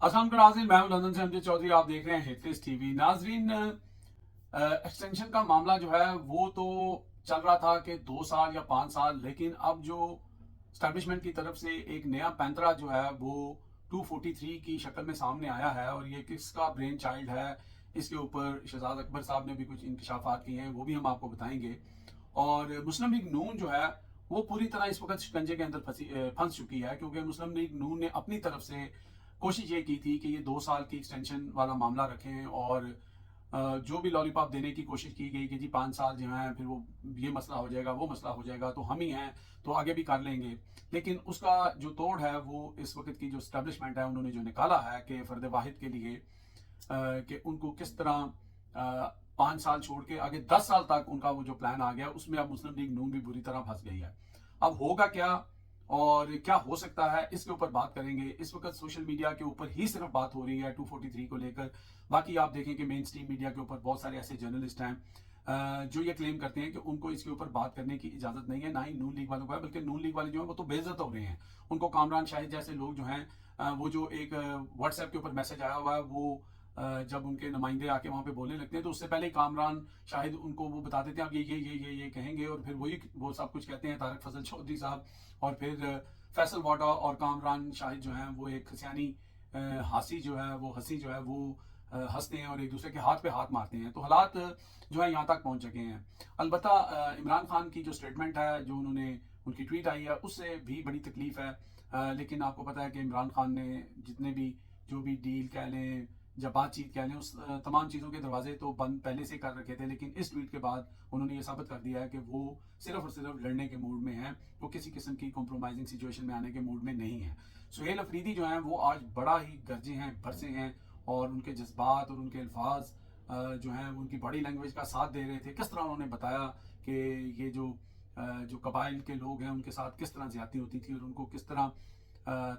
अस्सलाम नाज़रीन, मैं हूं लंदन से अमजद चौधरी। आप देख रहे हैं हिटलिस्ट टीवी। नाज़रीन, एक्सटेंशन का मामला जो है वो तो चल रहा था कि 2 साल या 5 साल, लेकिन अब जो स्टैब्लिशमेंट की तरफ से एक नया पैंतरा जो है वो 243 की शक्ल में सामने आया है और ये किसका ब्रेन चाइल्ड है, इसके ऊपर शहजाद अकबर साहब ने भी कुछ इंकशाफात किए हैं, वो भी हम आपको बताएंगे। और मुस्लिम लीग नून जो है वो पूरी तरह इस वक्त शिकंजे के अंदर फंस चुकी है, क्योंकि मुस्लिम लीग नून ने अपनी तरफ से कोशिश ये की थी कि ये 2 साल की एक्सटेंशन वाला मामला रखें और जो भी लॉलीपॉप देने की कोशिश की गई कि जी 5 साल जो हैं फिर वो ये मसला हो जाएगा, वो मसला हो जाएगा, तो हम ही हैं तो आगे भी कर लेंगे। लेकिन उसका जो तोड़ है वो इस वक्त की जो स्टैब्लिशमेंट है उन्होंने जो निकाला है कि फ़र्द वाहिद के लिए कि उनको किस तरह 5 साल छोड़ के आगे 10 साल तक उनका वो जो प्लान आ गया, उसमें अब मुस्लिम लीग नून भी बुरी तरह फंस गई है। अब होगा क्या और क्या हो सकता है, इसके ऊपर बात करेंगे। इस वक्त सोशल मीडिया के ऊपर ही सिर्फ बात हो रही है 243 को लेकर। बाकी आप देखें कि मेन स्ट्रीम मीडिया के ऊपर बहुत सारे ऐसे जर्नलिस्ट हैं जो ये क्लेम करते हैं कि उनको इसके ऊपर बात करने की इजाजत नहीं है, ना ही नून लीग वालों को है, बल्कि नून लीग वाले जो हैं वो तो बेइज्जत हो रहे हैं। उनको कामरान शाहिद जैसे लोग जो हैं वो जो एक व्हाट्सएप के ऊपर मैसेज आया हुआ है वो जब उनके नुमाइंदे आके वहाँ पे बोलने लगते हैं तो उससे पहले ही कामरान शाहिद उनको वो बता देते हैं आप ये कहेंगे, और फिर वही वो सब कुछ कहते हैं तारक फजल चौधरी साहब। और फिर फैसल वाडा और कामरान शाहिद जो हैं वो एक खसियानी हंसी जो है वो हंसी जो है वो हंसते हैं और एक दूसरे के हाथ पे हाथ मारते हैं। तो हालात जो है यहाँ तक पहुँच चुके हैं। अलबत्ता इमरान खान की जो स्टेटमेंट है, जो उन्होंने उनकी ट्वीट आई है, उससे भी बड़ी तकलीफ है। लेकिन आपको पता है कि इमरान खान ने जितने भी जो भी डील कह लें या बातचीत कह लें, उस तमाम चीज़ों के दरवाजे तो बंद पहले से कर रखे थे, लेकिन इस ट्वीट के बाद उन्होंने ये साबित कर दिया है कि वो सिर्फ और सिर्फ लड़ने के मूड में हैं, वो किसी किस्म की कॉम्प्रोमाइजिंग सिचुएशन में आने के मूड में नहीं है। सुहेल अफरीदी जो हैं वो आज बड़ा ही गरजे हैं, बरसे हैं, और उनके जज्बात और उनके अल्फाज जो हैं उनकी बॉडी लैंग्वेज का साथ दे रहे थे। किस तरह उन्होंने बताया कि ये जो कबाइल के लोग हैं उनके साथ किस तरह ज्यादती होती थी और उनको किस तरह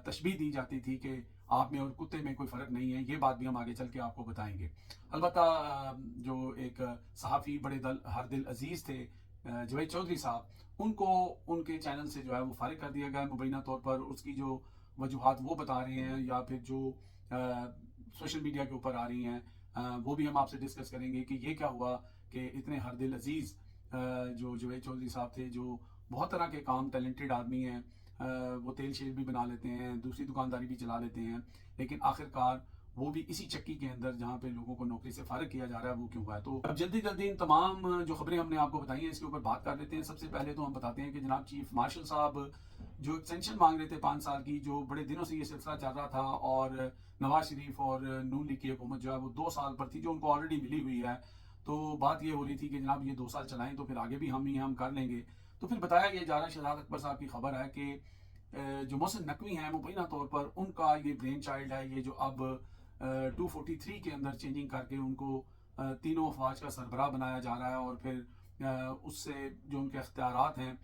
तशबीह दी जाती थी कि आप में और कुत्ते में कोई फ़र्क नहीं है। ये बात भी हम आगे चल के आपको बताएंगे। अलबत्ता जो एक सहाफ़ी बड़े दल हर दिल अजीज़ थे जवेद चौधरी साहब, उनको उनके चैनल से जो है वो फ़ारिग कर दिया गया मुबैना तौर पर। उसकी जो वजूहात वो बता रहे हैं या फिर जो सोशल मीडिया के ऊपर आ रही हैं वो भी हम आपसे डिस्कस करेंगे कि ये क्या हुआ कि इतने हर दिल अजीज़ जो जवेद चौधरी साहब थे, जो बहुत तरह के काम टैलेंटेड आदमी हैं, वो तेल शेल भी बना लेते हैं, दूसरी दुकानदारी भी चला लेते हैं, लेकिन आखिरकार वो भी इसी चक्की के अंदर जहाँ पे लोगों को नौकरी से फारिग किया जा रहा है वो क्यों हुआ है। तो अब जल्दी जल्दी इन तमाम जो खबरें हमने आपको बताई हैं इसके ऊपर बात कर लेते हैं। सबसे पहले तो हम बताते हैं कि जनाब चीफ मार्शल साहब जो एक्सटेंशन मांग रहे थे 5 साल की, जो बड़े दिनों से ये सिलसिला चल रहा था, और नवाज शरीफ और नून लीग की हुकूमत जो है वो 2 साल पर थी, जो उनको ऑलरेडी मिली हुई है। तो बात ये हो रही थी कि जनाब ये 2 साल चलाएं तो फिर आगे भी हम कर लेंगे। तो फिर बताया ये जा रहा है, शहजाद अकबर साहब की खबर है कि जो मोहसिन नकवी हैं मुबैना तौर पर उनका ये ब्रेन चाइल्ड है, ये जो अब 243 के अंदर चेंजिंग करके उनको तीनों अफवाज का सरबराह बनाया जा रहा है। और फिर उससे जो उनके अख्तियारात हैं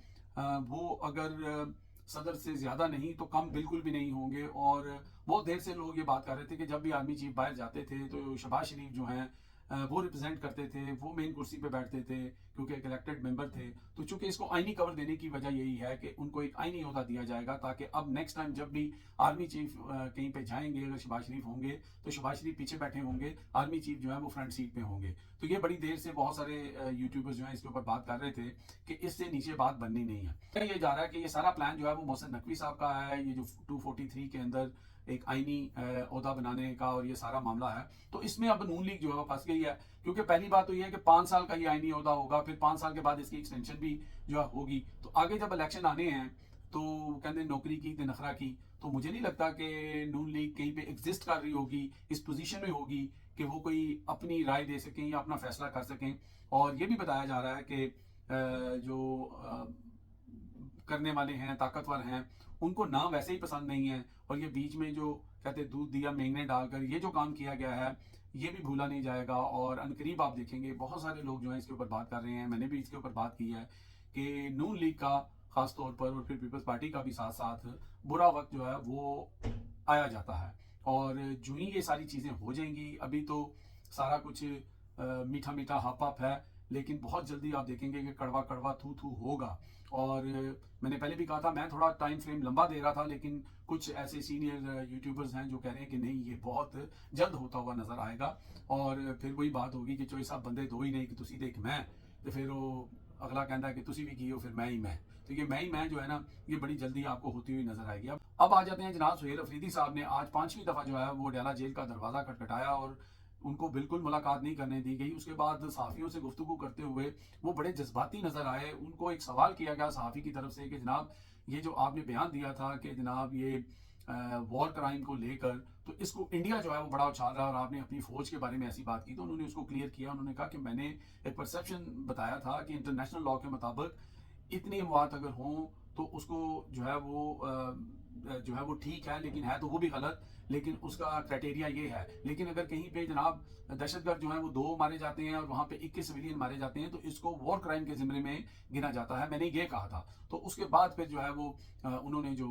वो अगर सदर से ज़्यादा नहीं तो कम बिल्कुल भी नहीं होंगे। और बहुत देर से लोग ये बात कर रहे थे कि जब भी आर्मी चीफ बाहर जाते थे तो शहबाज शरीफ जो हैं वो रिप्रेजेंट करते थे, वो मेन कुर्सी पे बैठते थे क्योंकि एक इलेक्टेड मेंबर थे। तो चूंकि इसको आईनी कवर देने की वजह यही है कि उनको एक आईनी ओहदा दिया जाएगा, ताकि अब नेक्स्ट टाइम जब भी आर्मी चीफ कहीं पे जाएंगे, अगर शहबाज शरीफ होंगे तो शहबाज शरीफ पीछे बैठे होंगे, आर्मी चीफ जो है वो फ्रंट सीट पे होंगे। तो ये बड़ी देर से बहुत सारे यूट्यूबर्स जो है इसके ऊपर बात कर रहे थे कि इससे नीचे बात बननी नहीं है। तो ये जा रहा है कि ये सारा प्लान जो है वो मोहसिन नकवी साहब का है, ये जो 243 के अंदर एक आईनी ओहदा बनाने का और ये सारा मामला है। तो इसमें अब नून लीग जो है वो फंस गई है, क्योंकि पहली बात तो ये है कि 5 साल का ये आईनी ओहदा होगा, फिर 5 साल के बाद इसकी एक्सटेंशन भी जो है होगी। तो आगे जब इलेक्शन आने हैं तो कहते नौकरी की तो नखरा की, तो मुझे नहीं लगता कि नून लीग कहीं पे एग्जिस्ट कर रही होगी, इस पोजीशन में होगी कि वो कोई अपनी राय दे सकें या अपना फैसला कर सकें। और ये भी बताया जा रहा है कि जो करने वाले हैं, ताकतवर हैं, उनको ना वैसे ही पसंद नहीं है। और ये बीच में जो कहते दूध दिया मेंगने डालकर ये जो काम किया गया है ये भी भूला नहीं जाएगा। और अनकरीब आप देखेंगे बहुत सारे लोग जो हैं इसके ऊपर बात कर रहे हैं, मैंने भी इसके ऊपर बात की है कि नून लीग का खास तौर पर और फिर पीपल्स पार्टी का भी साथ साथ बुरा वक्त जो है वो आया जाता है। और जो ही ये सारी चीज़ें हो जाएंगी, अभी तो सारा कुछ मीठा मीठा हप हप है, लेकिन बहुत जल्दी आप देखेंगे कि कड़वा कड़वा थू थू होगा। और मैंने पहले भी कहा था, मैं थोड़ा टाइम फ्रेम लंबा दे रहा था, लेकिन कुछ ऐसे सीनियर यूट्यूबर्स हैं जो कह रहे हैं कि नहीं, ये बहुत जल्द होता हुआ नजर आएगा। और फिर वही बात होगी कि चोई साहब बंदे दो ही नहीं कि तुसी ते एक मैं, तो फिर वो अगला कहता है कि तुसी भी की हो, फिर मैं ही मैं। तो ये मैं ही मैं जो है ना, ये बड़ी जल्दी आपको होती हुई नजर आएगी। अब आ जाते हैं जनाब सुहेल अफरीदी साहब ने आज 5वीं दफा जो है वो डयाला जेल का दरवाजा खटखटाया और उनको बिल्कुल मुलाकात नहीं करने दी गई। उसके बाद सहाफ़ियों से गुफ्तगू करते हुए वो बड़े जज्बाती नजर आए। उनको एक सवाल किया गया सहाफ़ी की तरफ से कि जनाब, ये जो आपने बयान दिया था कि जनाब ये वॉर क्राइम को लेकर, तो इसको इंडिया जो है वो बड़ा उछाल रहा है और आपने अपनी फौज के बारे में ऐसी बात की, तो उन्होंने उसको क्लियर किया। उन्होंने कहा कि मैंने एक परसेप्शन बताया था कि इंटरनेशनल लॉ के मुताबिक इतनी अमवात अगर हों तो उसको जो है वो ठीक है, लेकिन है तो वो भी गलत, लेकिन उसका क्राइटेरिया ये है। लेकिन अगर कहीं पे जनाब दहशतगर्द जो है वो 2 मारे जाते हैं और वहां पे 21 सिविलियन मारे जाते हैं, तो इसको वॉर क्राइम के जिम्मे में गिना जाता है, मैंने ये कहा था। तो उसके बाद फिर जो है वो उन्होंने जो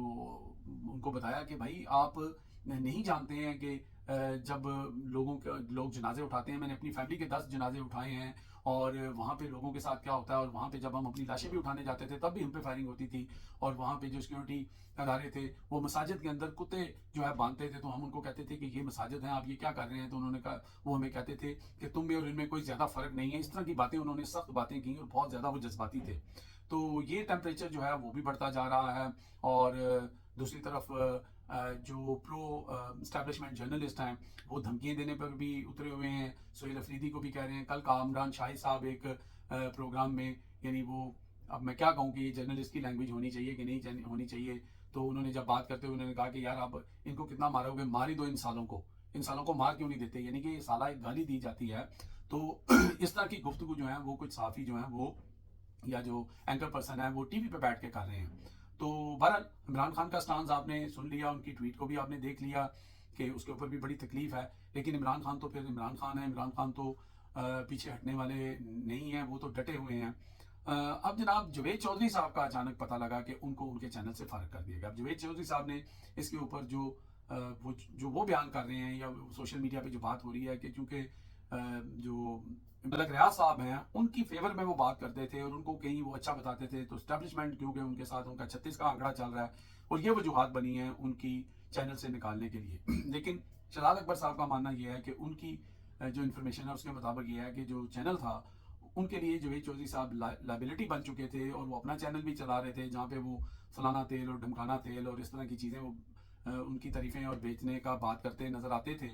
उनको बताया कि भाई आप नहीं जानते हैं कि जब लोग जनाजे उठाते हैं, मैंने अपनी फैमिली के 10 जनाजे उठाए हैं और वहाँ पे लोगों के साथ क्या होता है, और वहाँ पे जब हम अपनी लाशें भी उठाने जाते थे तब भी हम पे फायरिंग होती थी। और वहाँ पे जो सिक्योरिटी अदारे थे वो मसाजिद के अंदर कुत्ते जो है बांधते थे, तो हम उनको कहते थे कि ये मसाजिद हैं, आप ये क्या कर रहे हैं। तो उन्होंने कहा, वो हमें कहते थे कि तुम में और इनमें कोई ज़्यादा फ़र्क नहीं है। इस तरह की बातें उन्होंने सख्त बातें की और बहुत ज़्यादा वो जज्बाती थे। तो ये टेम्परेचर जो है वो भी बढ़ता जा रहा है। और दूसरी तरफ जो प्रो स्टैब्लिशमेंट जर्नलिस्ट हैं वो धमकियाँ देने पर भी उतरे हुए हैं। सुहेल अफरीदी को भी कह रहे हैं। कल कामरान शाही साहब एक प्रोग्राम में, यानी वो, अब मैं क्या कहूँ कि ये जर्नलिस्ट की लैंग्वेज होनी चाहिए कि नहीं होनी चाहिए, तो उन्होंने जब बात करते हुए उन्होंने कहा कि यार आप इनको कितना मारोगे, मार ही दो इन सालों को मार क्यों नहीं देते, यानी कि साला एक गाली दी जाती है। तो इस तरह की गुफ्तगू जो है वो कुछ सहाफ़ी जो है वो, या जो एंकर पर्सन है वो टीवी पे बैठ के कर रहे हैं। तो बहरहाल इमरान खान का स्टांस आपने सुन लिया, उनकी ट्वीट को भी आपने देख लिया कि उसके ऊपर भी बड़ी तकलीफ है। लेकिन इमरान खान तो फिर इमरान खान है, इमरान खान तो पीछे हटने वाले नहीं हैं, वो तो डटे हुए हैं। अब जनाब जवेद चौधरी साहब का अचानक पता लगा कि उनको उनके चैनल से फारिग कर दिया गया। अब जवेद चौधरी साहब ने इसके ऊपर वो बयान कर रहे हैं, या सोशल मीडिया पे जो बात हो रही है कि चूंकि जो मलक रियाज साहब हैं उनकी फेवर में वो बात करते थे और उनको कहीं वो अच्छा बताते थे, तो स्टैब्लिशमेंट क्योंकि उनके साथ उनका 36 का आंकड़ा चल रहा है और ये वजूहत बनी है उनकी चैनल से निकालने के लिए। लेकिन शहजाद अकबर साहब का मानना यह है कि उनकी जो इन्फॉर्मेशन है उसके मुताबिक ये है कि जो चैनल था उनके लिए जवेद चौधरी साहब लाइबिलिटी बन चुके थे और वो अपना चैनल भी चला रहे थे, जहाँ पे वो फलाना तेल और ढमकाना तेल और इस तरह की चीज़ें वो उनकी तारीफें और बेचने का बात करते नजर आते थे।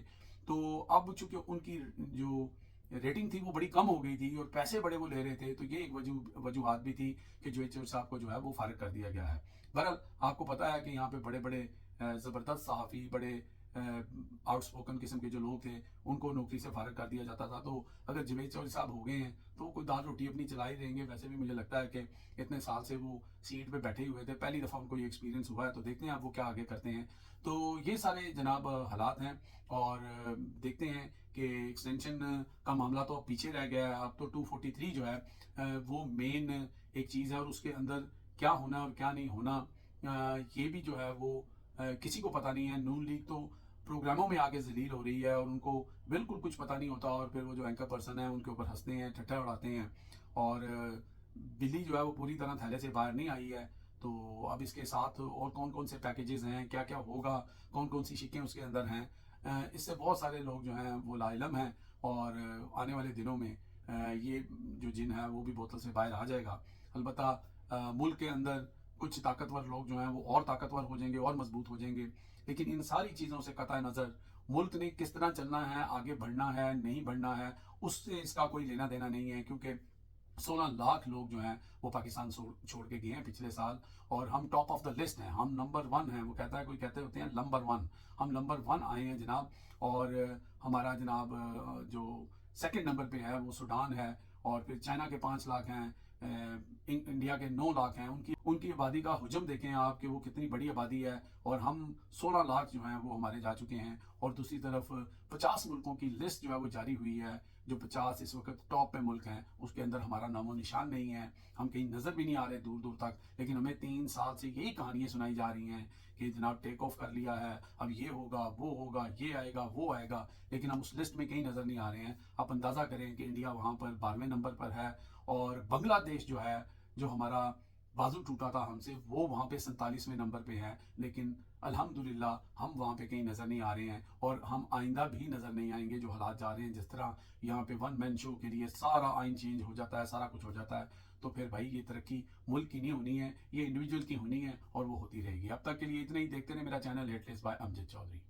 तो अब चूंकि उनकी जो रेटिंग थी वो बड़ी कम हो गई थी और पैसे बड़े वो ले रहे थे, तो ये एक वजूहत भी थी कि जवेद चौधरी साहब को जो है वो फारिग कर दिया गया है। बहरहाल आपको पता है कि यहाँ पे बड़े बड़े ज़बरदस्त सहाफ़ी, बड़े आउटस्पोकन किस्म के जो लोग थे उनको नौकरी से फारिग कर दिया जाता था। तो अगर जवेद चौधरी साहब हो गए हैं तो वो कोई दाल रोटी अपनी चला ही देंगे। वैसे भी मुझे लगता है कि इतने साल से वो सीट पे बैठे हुए थे, पहली दफ़ा उनको ये एक्सपीरियंस हुआ है, तो देखते हैं अब वो क्या आगे करते हैं। तो ये सारे जनाब हालात हैं और देखते हैं कि एक्सटेंशन का मामला तो अब पीछे रह गया है। अब तो 243 जो है वो मेन एक चीज़ है और उसके अंदर क्या होना और क्या नहीं होना ये भी जो है वो किसी को पता नहीं है। नून लीग तो प्रोग्रामों में आके जलील हो रही है और उनको बिल्कुल कुछ पता नहीं होता, और फिर वो जो एंकर पर्सन है उनके ऊपर हंसते हैं, ठट्ठा उड़ाते हैं। और बिल्ली जो है वो पूरी तरह थैले से बाहर नहीं आई है। तो अब इसके साथ और कौन कौन से पैकेजेस हैं, क्या क्या होगा, कौन कौन सी शिकें उसके अंदर हैं, इससे बहुत सारे लोग जो हैं वो लाइलम हैं। और आने वाले दिनों में ये जो जिन है वो भी बोतल से बाहर आ जाएगा। अलबत्ता मुल्क के अंदर कुछ ताकतवर लोग जो हैं वो और ताकतवर हो जाएंगे और मजबूत हो जाएंगे। लेकिन इन सारी चीज़ों से कतई नज़र मुल्क ने किस तरह चलना है, आगे बढ़ना है नहीं बढ़ना है, उससे इसका कोई लेना देना नहीं है। क्योंकि 16 लाख लोग जो हैं वो पाकिस्तान छोड़ के गए हैं पिछले साल और हम टॉप ऑफ द लिस्ट हैं, हम नंबर 1 हैं। वो कहता है, कोई कहते होते हैं नंबर 1, हम नंबर 1 आए हैं जनाब। और हमारा जनाब जो सेकंड नंबर पे है वो सूडान है और फिर चाइना के 5 लाख हैं, इंडिया के 9 लाख हैं, उनकी उनकी आबादी का हुजम देखें आप कि वो कितनी बड़ी आबादी है, और हम 16 लाख जो हैं वो हमारे जा चुके हैं। और दूसरी तरफ 50 मुल्कों की लिस्ट जो है वो जारी हुई है, जो 50 इस वक्त टॉप पे मुल्क हैं, उसके अंदर हमारा नामो निशान नहीं है, हम कहीं नज़र भी नहीं आ रहे दूर दूर तक। लेकिन हमें 3 साल से यही कहानियाँ सुनाई जा रही हैं कि जनाब टेक ऑफ कर लिया है, अब ये होगा, ये आएगा, वो आएगा, लेकिन हम उस लिस्ट में कहीं नज़र नहीं आ रहे हैं। आप अंदाज़ा करें कि इंडिया वहाँ पर 12वें नंबर पर है, और बांग्लादेश जो है, जो हमारा बाजू टूटा था हमसे, वो वहाँ पे 47वें नंबर पे है। लेकिन अल्हम्दुलिल्लाह हम वहाँ पे कहीं नज़र नहीं आ रहे हैं, और हम आइंदा भी नज़र नहीं आएंगे। जो हालात जा रहे हैं, जिस तरह यहाँ पे वन मैन शो के लिए सारा आइन चेंज हो जाता है, सारा कुछ हो जाता है, तो फिर भाई ये तरक्की मुल्क की नहीं होनी है, ये इंडिविजुअल की होनी है, और वो होती रहेगी। अब तक के लिए इतना ही। देखते रहे मेरा channel headlines by Amjad Chaudhary.